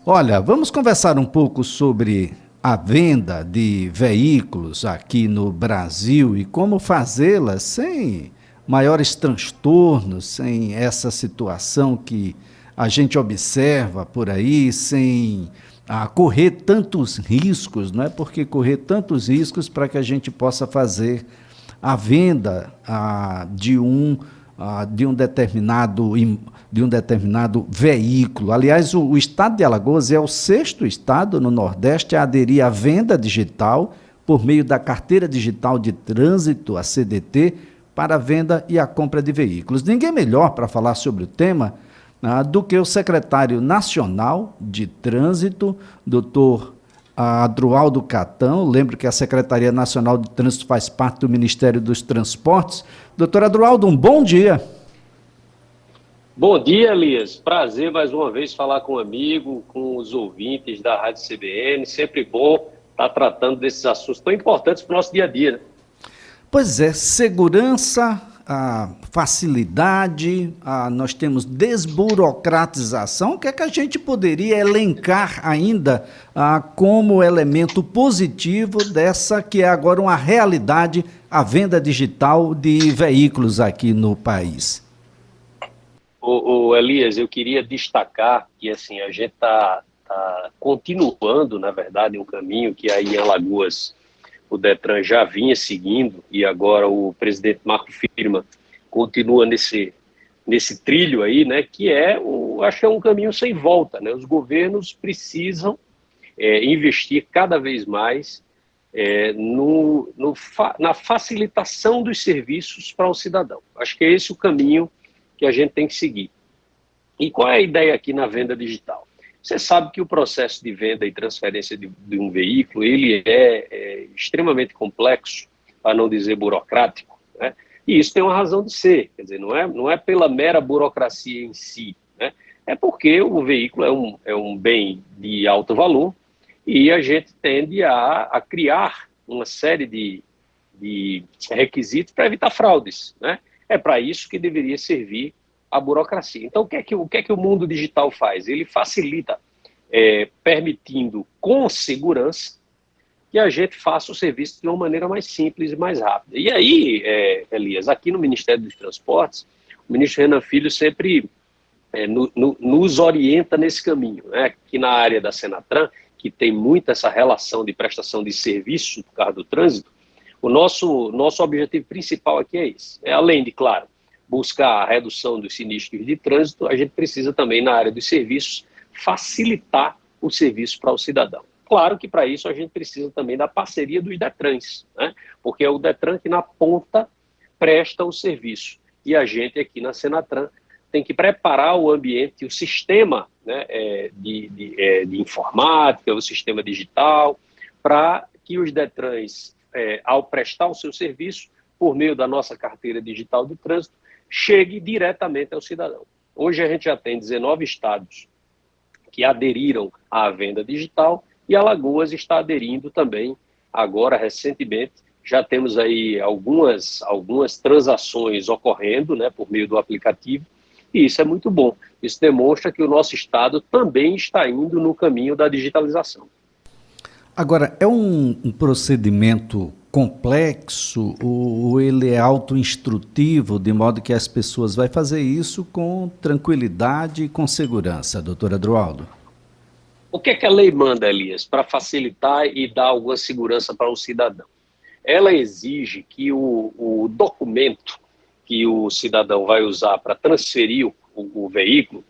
Olha, vamos conversar um pouco sobre a venda de veículos aqui no Brasil e como fazê-la sem maiores transtornos, sem essa situação que a gente observa por aí, sem correr tantos riscos, não é? Porque correr tantos riscos para que a gente possa fazer a venda de um determinado veículo. Aliás, o estado de Alagoas é o sexto estado no Nordeste a aderir à venda digital por meio da Carteira Digital de Trânsito, a CDT, para a venda e a compra de veículos. Ninguém melhor para falar sobre o tema do que o secretário nacional de Trânsito, doutor Adroaldo Catão. Lembro que a Secretaria Nacional de Trânsito faz parte do Ministério dos Transportes. Doutor Adroaldo, um bom dia. Bom dia, Elias. Prazer mais uma vez falar com um amigo, com os ouvintes da Rádio CBN. Sempre bom estar tratando desses assuntos tão importantes para o nosso dia a dia, né? Pois é, segurança, facilidade, nós temos desburocratização. O que é que a gente poderia elencar ainda como elemento positivo dessa que é agora uma realidade, a venda digital de veículos aqui no país? Elias, eu queria destacar que assim, a gente está continuando, na verdade, um caminho que aí em Alagoas o Detran já vinha seguindo e agora o presidente Marco Firma continua nesse trilho aí, né, que acho que é um caminho sem volta, né? Os governos precisam investir cada vez mais na facilitação dos serviços para o cidadão. Acho que é esse o caminho que a gente tem que seguir. E qual é a ideia aqui na venda digital? Você sabe que o processo de venda e transferência de um veículo, ele é extremamente complexo, para não dizer burocrático, né? E isso tem uma razão de ser, quer dizer, não é pela mera burocracia em si, né? É porque o veículo é um bem de alto valor e a gente tende a criar uma série de requisitos para evitar fraudes, né? É para isso que deveria servir a burocracia. Então, o que é que o mundo digital faz? Ele facilita, permitindo com segurança que a gente faça o serviço de uma maneira mais simples e mais rápida. E aí, Elias, aqui no Ministério dos Transportes, o ministro Renan Filho sempre nos orienta nesse caminho, né? Aqui na área da Senatran, que tem muito essa relação de prestação de serviço por causa do trânsito, o nosso objetivo principal aqui é esse. Além de, claro, buscar a redução dos sinistros de trânsito, a gente precisa também, na área dos serviços, facilitar o serviço para o cidadão. Claro que para isso a gente precisa também da parceria dos Detrans, né? Porque é o Detran que na ponta presta o serviço. E a gente aqui na Senatran tem que preparar o ambiente, o sistema, né, de informática, o sistema digital, para que os Detrans, ao prestar o seu serviço, por meio da nossa carteira digital de trânsito, chegue diretamente ao cidadão. Hoje a gente já tem 19 estados que aderiram à venda digital e Alagoas está aderindo também, agora recentemente. Já temos aí algumas transações ocorrendo, né, por meio do aplicativo, e isso é muito bom. Isso demonstra que o nosso estado também está indo no caminho da digitalização. Agora, é um procedimento complexo ou ele é autoinstrutivo, de modo que as pessoas vão fazer isso com tranquilidade e com segurança, doutor Adroaldo? O que é que a lei manda, Elias, para facilitar e dar alguma segurança para o cidadão? Ela exige que o documento que o cidadão vai usar para transferir o veículo,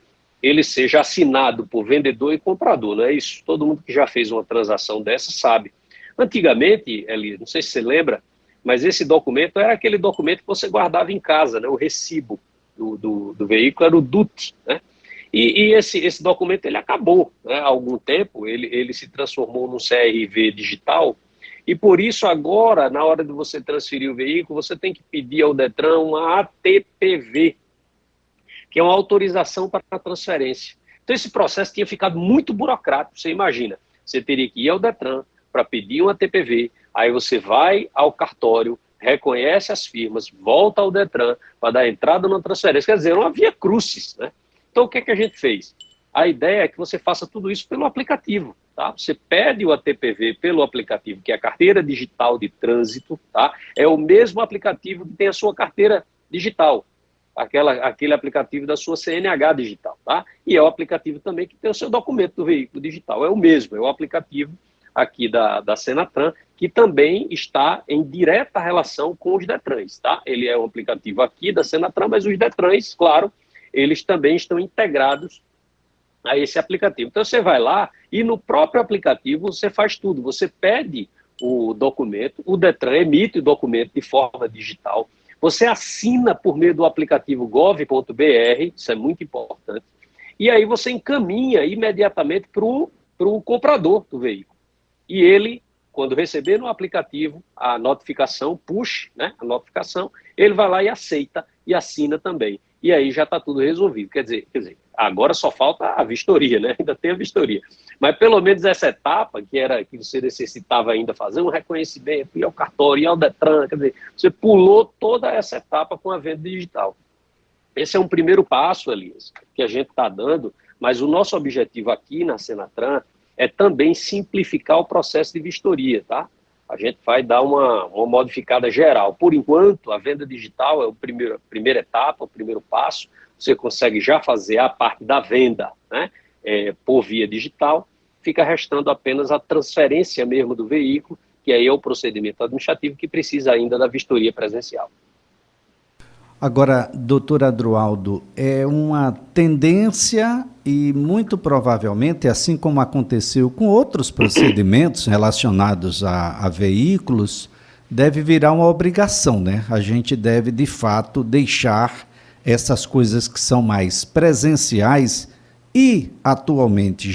ele seja assinado por vendedor e comprador, não é isso? Todo mundo que já fez uma transação dessa sabe. Antigamente, Elias, não sei se você lembra, mas esse documento era aquele documento que você guardava em casa, né? O recibo do veículo era o DUT, né? E esse documento ele acabou, né? Há algum tempo, ele se transformou num CRV digital, e por isso agora, na hora de você transferir o veículo, você tem que pedir ao Detran uma ATPV, que é uma autorização para a transferência. Então esse processo tinha ficado muito burocrático, você imagina, você teria que ir ao Detran para pedir uma ATPV, aí você vai ao cartório, reconhece as firmas, volta ao Detran para dar entrada na transferência, quer dizer, não havia crucis, né? Então o que é que a gente fez? a ideia é que você faça tudo isso pelo aplicativo, tá? Você pede o ATPV pelo aplicativo, que é a Carteira Digital de Trânsito, tá? É o mesmo aplicativo que tem a sua carteira digital, aquele aplicativo da sua CNH digital, tá? E é o aplicativo também que tem o seu documento do veículo digital, é o mesmo, é o aplicativo aqui da Senatran, que também está em direta relação com os Detrans, tá? Ele é um aplicativo aqui da Senatran, mas os Detrans, claro, eles também estão integrados a esse aplicativo. Então você vai lá e no próprio aplicativo você faz tudo, você pede o documento, o Detran emite o documento de forma digital, você assina por meio do aplicativo gov.br, isso é muito importante, e aí você encaminha imediatamente para o comprador do veículo. E ele, quando receber no aplicativo a notificação, push, né, a notificação, ele vai lá e aceita e assina também. E aí já está tudo resolvido. Quer dizer, agora só falta a vistoria, né? Ainda tem a vistoria. Mas pelo menos essa etapa, que você necessitava ainda fazer um reconhecimento, ir ao cartório, ir ao Detran, quer dizer, você pulou toda essa etapa com a venda digital. Esse é um primeiro passo, Elias, que a gente está dando, mas o nosso objetivo aqui na Senatran é também simplificar o processo de vistoria, tá? A gente vai dar uma modificada geral. Por enquanto, a venda digital é a primeira etapa, o primeiro passo. Você consegue já fazer a parte da venda, né, por via digital. Fica restando apenas a transferência mesmo do veículo, que aí é o procedimento administrativo que precisa ainda da vistoria presencial. Agora, doutor Adroaldo, é uma tendência e muito provavelmente, assim como aconteceu com outros procedimentos relacionados a veículos, deve virar uma obrigação, né? A gente deve, de fato, deixar essas coisas que são mais presenciais e atualmente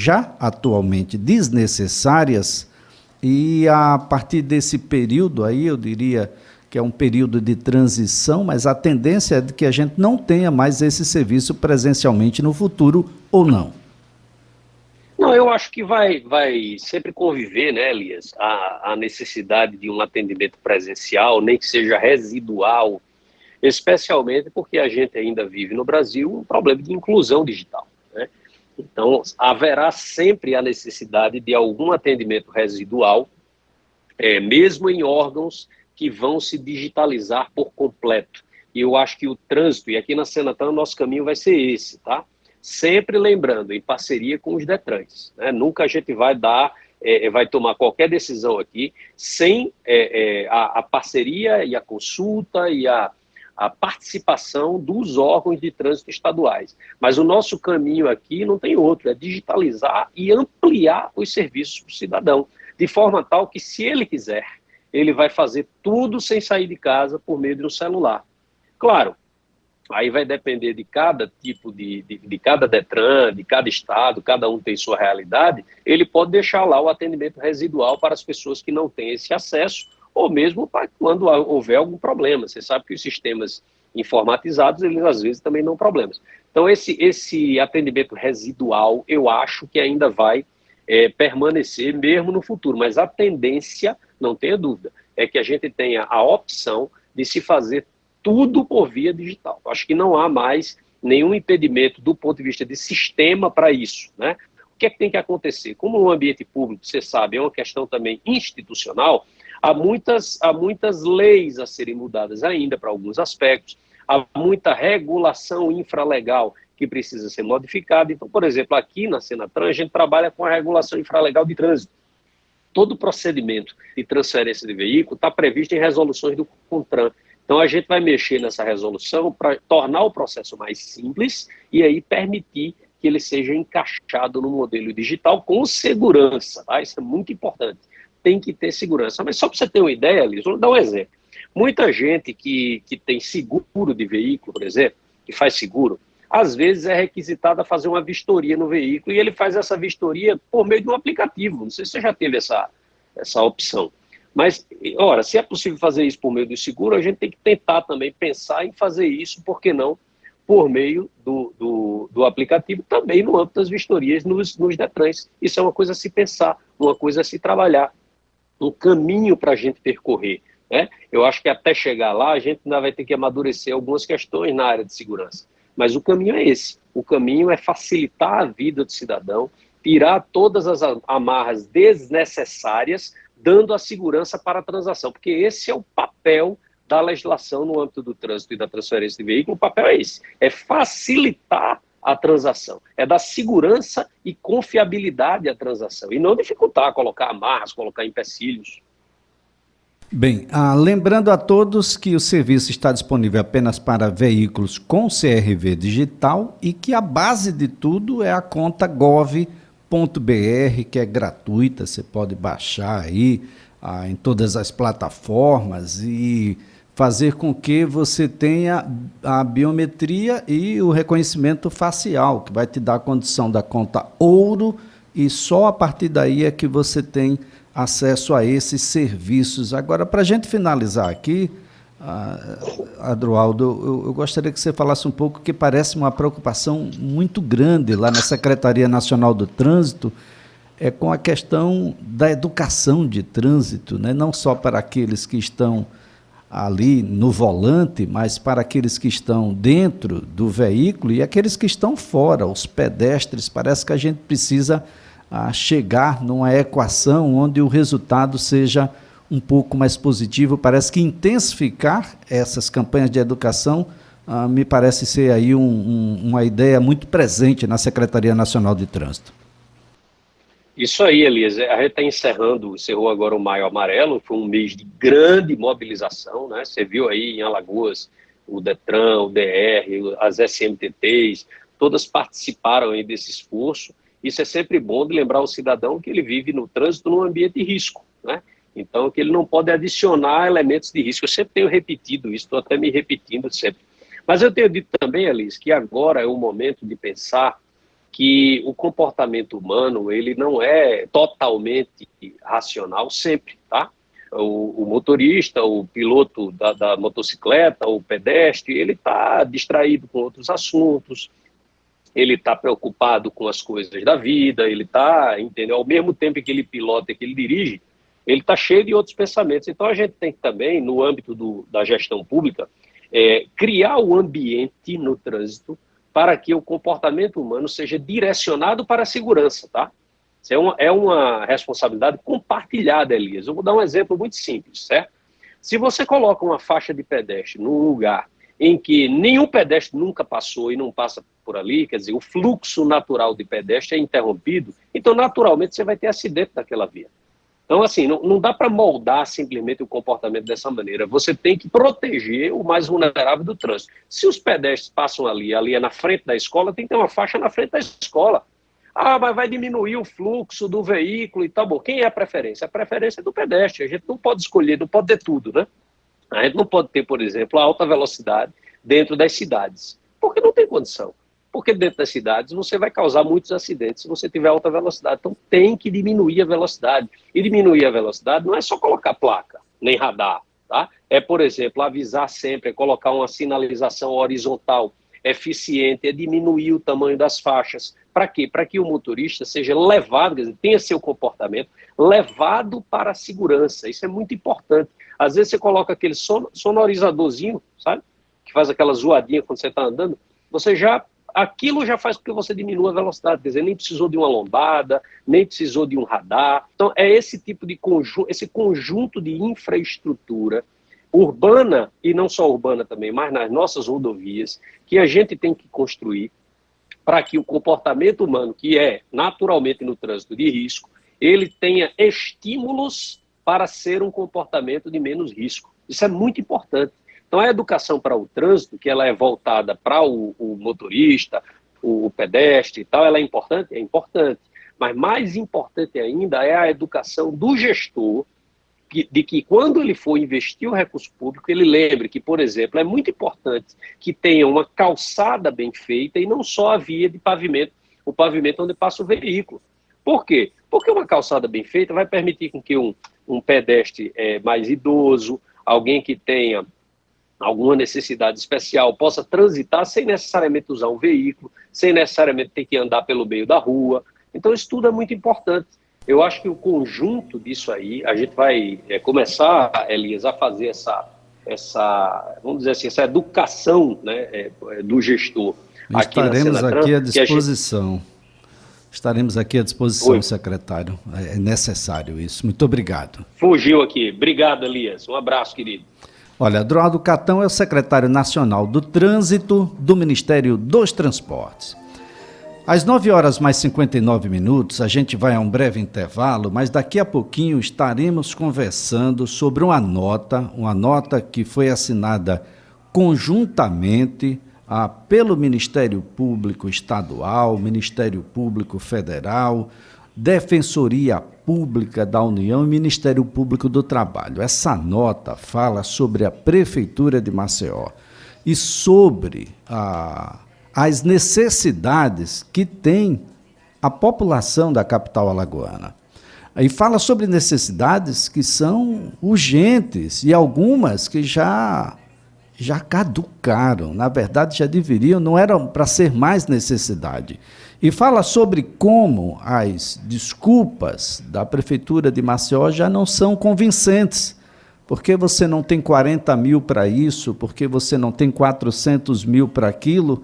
desnecessárias, e a partir desse período aí, eu diria que é um período de transição, mas a tendência é de que a gente não tenha mais esse serviço presencialmente no futuro, ou não? Não, eu acho que vai sempre conviver, né, Elias, a necessidade de um atendimento presencial, nem que seja residual, especialmente porque a gente ainda vive no Brasil um problema de inclusão digital, né? Então, haverá sempre a necessidade de algum atendimento residual, mesmo em órgãos que vão se digitalizar por completo. E eu acho que o trânsito, e aqui na Senatran o nosso caminho vai ser esse, tá? Sempre lembrando, em parceria com os Detrans, né? Nunca a gente vai vai tomar qualquer decisão aqui sem a parceria e a consulta e a participação dos órgãos de trânsito estaduais. Mas o nosso caminho aqui não tem outro, é digitalizar e ampliar os serviços para o cidadão, de forma tal que, se ele quiser, ele vai fazer tudo sem sair de casa por meio de um celular. Claro, aí vai depender de cada tipo de cada Detran, de cada estado, cada um tem sua realidade, ele pode deixar lá o atendimento residual para as pessoas que não têm esse acesso, ou mesmo para quando houver algum problema. Você sabe que os sistemas informatizados, eles às vezes também dão problemas. Então, esse atendimento residual, eu acho que ainda vai permanecer mesmo no futuro, mas a tendência, não tenha dúvida, é que a gente tenha a opção de se fazer tudo por via digital. Eu acho que não há mais nenhum impedimento do ponto de vista de sistema para isso, né? O que é que tem que acontecer? Como o ambiente público, você sabe, é uma questão também institucional, há muitas leis a serem mudadas ainda para alguns aspectos, há muita regulação infralegal que precisa ser modificada. Então, por exemplo, aqui na Senatran, a gente trabalha com a regulação infralegal de trânsito. Todo procedimento de transferência de veículo está previsto em resoluções do CONTRAN. Então, a gente vai mexer nessa resolução para tornar o processo mais simples e aí permitir que ele seja encaixado no modelo digital com segurança, tá? Isso é muito importante. Tem que ter segurança. Mas só para você ter uma ideia, Liz, vou dar um exemplo. Muita gente que tem seguro de veículo, por exemplo, que faz seguro, às vezes é requisitada a fazer uma vistoria no veículo e ele faz essa vistoria por meio de um aplicativo. Não sei se você já teve essa opção. Mas, ora, se é possível fazer isso por meio do seguro, a gente tem que tentar também pensar em fazer isso, por que não, por meio do aplicativo, também no âmbito das vistorias nos Detrans. Isso é uma coisa a se pensar, uma coisa a se trabalhar, um caminho para a gente percorrer, né? Eu acho que até chegar lá, a gente ainda vai ter que amadurecer algumas questões na área de segurança. Mas o caminho é esse. O caminho é facilitar a vida do cidadão, tirar todas as amarras desnecessárias, dando a segurança para a transação, porque esse é o papel da legislação no âmbito do trânsito e da transferência de veículo. O papel é esse, é facilitar a transação, é dar segurança e confiabilidade à transação, e não dificultar, colocar amarras, colocar empecilhos. Bem, lembrando a todos que o serviço está disponível apenas para veículos com CRV digital e que a base de tudo é a conta gov.br, que é gratuita, você pode baixar aí em todas as plataformas e fazer com que você tenha a biometria e o reconhecimento facial, que vai te dar a condição da conta ouro, e só a partir daí é que você tem acesso a esses serviços. Agora, para a gente finalizar aqui, Adroaldo, eu gostaria que você falasse um pouco, que parece uma preocupação muito grande lá na Secretaria Nacional do Trânsito, com a questão da educação de trânsito, né? Não só para aqueles que estão ali no volante, mas para aqueles que estão dentro do veículo e aqueles que estão fora, os pedestres. Parece que a gente precisa chegar numa equação onde o resultado seja um pouco mais positivo. Parece que intensificar essas campanhas de educação me parece ser aí uma ideia muito presente na Secretaria Nacional de Trânsito. Isso aí, Elias. A gente está encerrou agora o Maio Amarelo, foi um mês de grande mobilização, né? Você viu aí em Alagoas o Detran, o DR, as SMTTs, todas participaram aí desse esforço. Isso é sempre bom de lembrar o cidadão que ele vive no trânsito num ambiente de risco, né? Então, que ele não pode adicionar elementos de risco. Eu sempre tenho repetido isso, estou até me repetindo sempre. Mas eu tenho dito também, Elias, que agora é o momento de pensar que o comportamento humano, ele não é totalmente racional sempre, tá? O motorista, o piloto da motocicleta, o pedestre, ele está distraído com outros assuntos, ele está preocupado com as coisas da vida, ele está, entendeu? Ao mesmo tempo que ele pilota e que ele dirige, ele está cheio de outros pensamentos. Então, a gente tem que também, no âmbito da gestão pública, criar o ambiente no trânsito para que o comportamento humano seja direcionado para a segurança, tá? Isso é uma responsabilidade compartilhada, Elias. Eu vou dar um exemplo muito simples, certo? Se você coloca uma faixa de pedestre num lugar em que nenhum pedestre nunca passou e não passa por ali, quer dizer, o fluxo natural de pedestre é interrompido, então, naturalmente, você vai ter acidente naquela via. Então, assim, não dá para moldar simplesmente o comportamento dessa maneira. Você tem que proteger o mais vulnerável do trânsito. Se os pedestres passam ali é na frente da escola, tem que ter uma faixa na frente da escola. Mas vai diminuir o fluxo do veículo e tal. Bom, quem é a preferência? A preferência é do pedestre. A gente não pode escolher, não pode ter tudo, né? A gente não pode ter, por exemplo, a alta velocidade dentro das cidades, porque não tem condição. Porque dentro das cidades você vai causar muitos acidentes se você tiver alta velocidade. Então tem que diminuir a velocidade. E diminuir a velocidade não é só colocar placa, nem radar, tá? É, por exemplo, avisar sempre, é colocar uma sinalização horizontal eficiente, é diminuir o tamanho das faixas. Para quê? Para que o motorista seja levado, quer dizer, tenha seu comportamento levado para a segurança. Isso é muito importante. Às vezes você coloca aquele sonorizadorzinho, sabe? Que faz aquela zoadinha quando você está andando. Aquilo já faz com que você diminua a velocidade, quer dizer, nem precisou de uma lombada, nem precisou de um radar. Então, é esse tipo de esse conjunto de infraestrutura urbana, e não só urbana também, mas nas nossas rodovias, que a gente tem que construir para que o comportamento humano, que é naturalmente no trânsito de risco, ele tenha estímulos para ser um comportamento de menos risco. Isso é muito importante. Então, a educação para o trânsito, que ela é voltada para o motorista, o pedestre e tal, ela é importante? É importante. Mas mais importante ainda é a educação do gestor, de que quando ele for investir o recurso público, ele lembre que, por exemplo, é muito importante que tenha uma calçada bem feita e não só a via de pavimento, o pavimento onde passa o veículo. Por quê? Porque uma calçada bem feita vai permitir com que um pedestre mais idoso, alguém que tenha alguma necessidade especial, possa transitar sem necessariamente usar um veículo, sem necessariamente ter que andar pelo meio da rua. Então, isso tudo é muito importante. Eu acho que o conjunto disso aí, a gente vai começar, Elias, a fazer vamos dizer assim, essa educação, né, do gestor aqui na Estaremos Senatran, aqui à disposição. Estaremos aqui à disposição, Oi. secretário. É necessário isso. Muito obrigado. Fugiu aqui. Obrigado, Elias. Um abraço, querido. Olha, Adroaldo Catão é o secretário nacional do Trânsito do Ministério dos Transportes. Às 9h mais 59, a gente vai a um breve intervalo, mas daqui a pouquinho estaremos conversando sobre uma nota que foi assinada conjuntamente pelo Ministério Público Estadual, Ministério Público Federal, Defensoria Pública da União e Ministério Público do Trabalho. Essa nota fala sobre a Prefeitura de Maceió e sobre as necessidades que tem a população da capital alagoana. E fala sobre necessidades que são urgentes e algumas que já caducaram, na verdade já deveriam, não eram para ser mais necessidade. E fala sobre como as desculpas da Prefeitura de Maceió já não são convincentes. Porque você não tem 40 mil para isso, porque você não tem 400 mil para aquilo,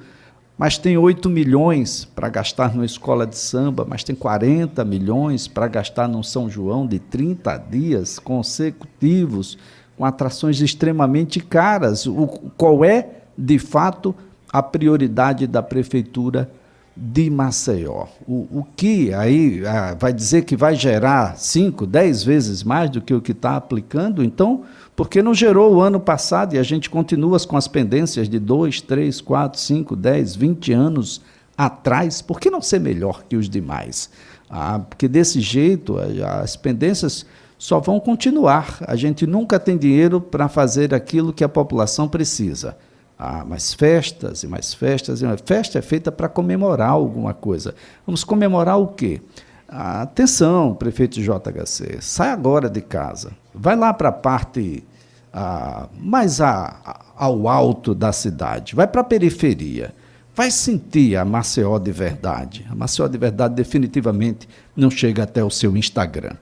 mas tem 8 milhões para gastar numa escola de samba, mas tem 40 milhões para gastar num São João de 30 dias consecutivos, com atrações extremamente caras. Qual é, de fato, a prioridade da Prefeitura de Maceió? O que aí vai dizer que vai gerar 5, 10 vezes mais do que o que está aplicando? Então, por que não gerou o ano passado e a gente continua com as pendências de 2, 3, 4, 5, 10, 20 anos atrás? Por que não ser melhor que os demais? Porque desse jeito as pendências só vão continuar. A gente nunca tem dinheiro para fazer aquilo que a população precisa. Mais festas e mais festas. Festa é feita para comemorar alguma coisa. Vamos comemorar o quê? Atenção, prefeito de JHC, sai agora de casa. Vai lá para a parte mais ao alto da cidade. Vai para a periferia. Vai sentir a Maceió de verdade. A Maceió de verdade definitivamente não chega até o seu Instagram.